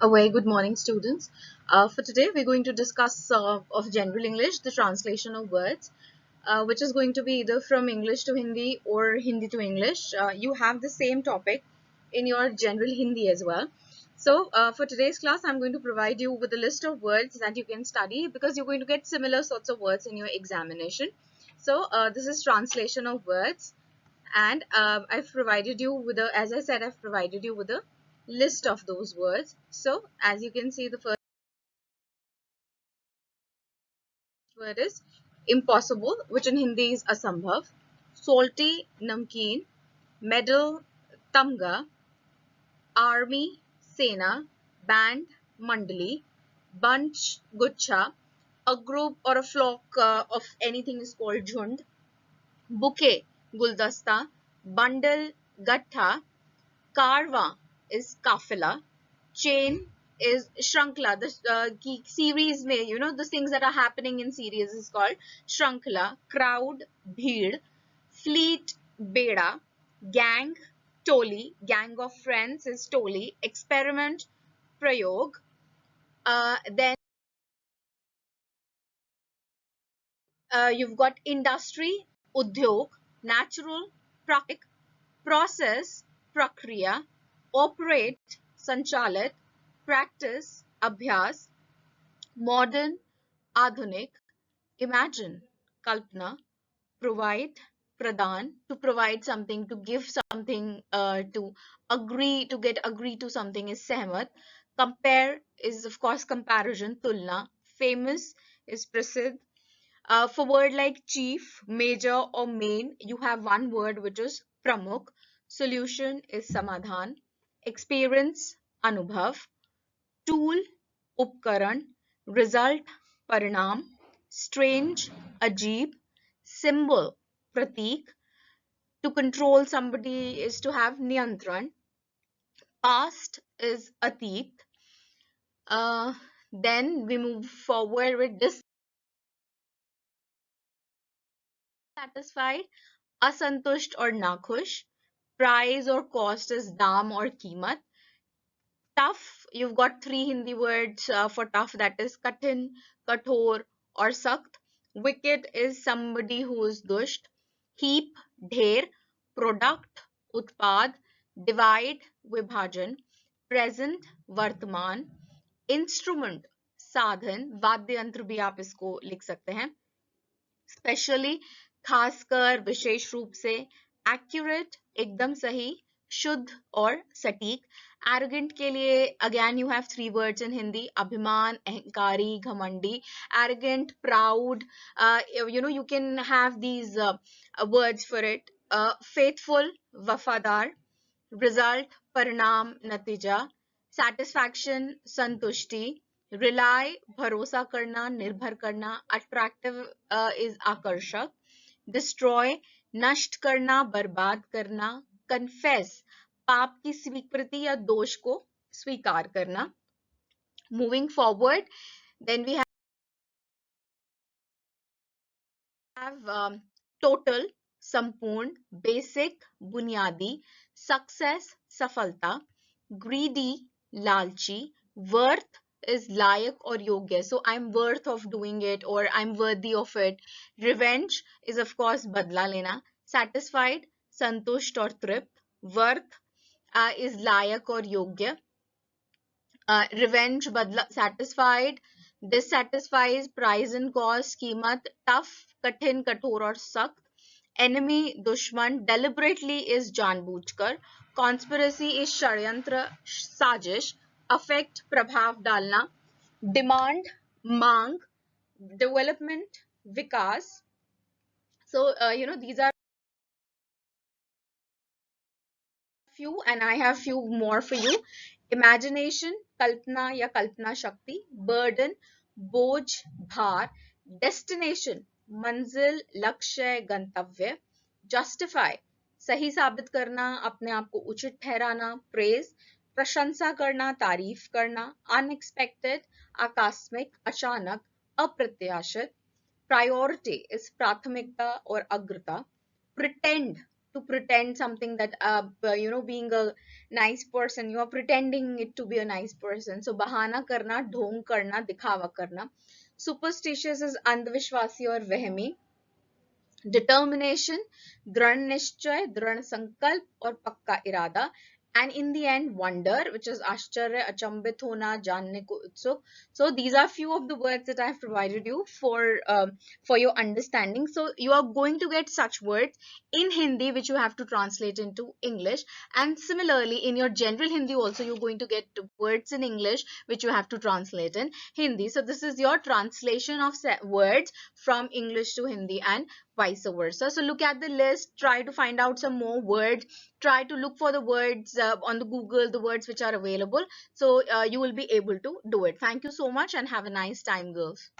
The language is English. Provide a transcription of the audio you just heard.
A very good morning, students. For today, we're going to discuss of general English, the translation of words, which is going to be either from English to Hindi or Hindi to English. You have the same topic in your general Hindi as well. So, for today's class, I'm going to provide you with a list of words that you can study because you're going to get similar sorts of words in your examination. So, this is translation of words, and I've provided you with a, as I said, I've provided you with a list of those words. So as you can see, the first word is impossible, which in Hindi is asambhav. Salty, namkeen. Medal, tamga. Army, sena. Band, mandali. Bunch, gucha. A group or a flock of anything is called jhund. Bouquet, guldasta. Bundle, gattha. Karwa is kafila. Chain is shrankla. The series may, the things that are happening in series is called shrankla. Crowd, bheed. Fleet, beda. Gang, toli. Gang of friends is toli. Experiment, prayog. Then you've got industry, udyog. Natural, praktik. Process, prakriya. Operate, sanchalit. Practice, abhyas. Modern, adhunik. Imagine, kalpana. Provide, pradhan. To provide something, to give something, to agree, to get agree to something is sehmat. Compare is of course comparison, tulna. Famous is prasidh. For word like chief, major or main, you have one word which is pramukh. Solution is samadhan. Experience, anubhav. Tool, उपकरण. Result, परिणाम. Strange, अजीब. Symbol, pratik. To control somebody is to have niyantran. Past is atit. Then we move forward with dissatisfied, asantusht or nakhush. Price or cost is daam or कीमत. Tough, you've got three Hindi words for tough, that is kathin, kathor or sakt. Wicked is somebody who is dusht. Heap, dher. Product, utpad. Divide, vibhajan. Present, वर्तमान. Instrument, साधन. वाद्य यंत्र भी आप इसको लिख सकते हैं. स्पेशली, खासकर, विशेष रूप से. एक्यूरेट, एकदम सही. शुद्ध और सटीक. एरोगेंट के लिए again you have three words in Hindi. अभिमान, अहंकारी, घमंडी. Arrogant, proud, you can have these words for it. Faithful, वफादार. Result, परिणाम, नतीजा. Satisfaction, संतुष्टि. Rely, भरोसा करना, निर्भर करना. Attractive is आकर्षक. Destroy, नष्ट करना, बर्बाद करना. Confess, पाप की स्वीकृति या दोष को स्वीकार करना. Moving forward, then we have total, संपूर्ण. Basic, बुनियादी. Success, सफलता. Greedy, लालची. Worth is लायक और योग्य. So I'm worth of doing it or I'm worthy of it. Revenge is of course बदला लेना. Satisfied, संतुष्ट और तृप्त. Worth is लायक और योग्य. Revenge, बदला, satisfied. Dissatisfies, price and cost, कीमत. Tough, कठिन, कठोर और सख्त. Enemy, दुश्मन. Deliberately is जानबूझकर. Conspiracy is षड्यंत्र, साजिश. Affect, प्रभाव डालना. Demand, मांग. Development, Vikas. So these are few and I have few more for you. Imagination, कल्पना या कल्पना शक्ति. Burden, बोझ, भार. Destination, मंजिल, लक्ष्य, गंतव्य. Justify, सही साबित करना, अपने आप को उचित ठहराना. Praise, प्रशंसा करना, तारीफ करना. Unexpected, आकस्मिक, अचानक, अप्रत्याशित. Priority is प्राथमिकता और अग्रता. Pretend, to pretend something that being a nice person, you are pretending it to be a nice person. So bahana karna, ढोंग करना, दिखावा करना. Superstitious is अंधविश्वासी और वहमी. Determination, दृढ़ निश्चय, दृढ़ संकल्प और पक्का इरादा. And in the end, wonder, which is आश्चर्य, अचंभित होना, जानने को उत्सुक. So these are few of the words that I have provided you for your understanding. So you are going to get such words in Hindi which you have to translate into English, and similarly in your general Hindi also you're going to get words in English which you have to translate in Hindi. So this is your translation of words from English to Hindi and vice versa. So look at the list, try to find out some more words, try to look for the words on the Google, the words which are available. So you will be able to do it. Thank you so much and have a nice time, girls.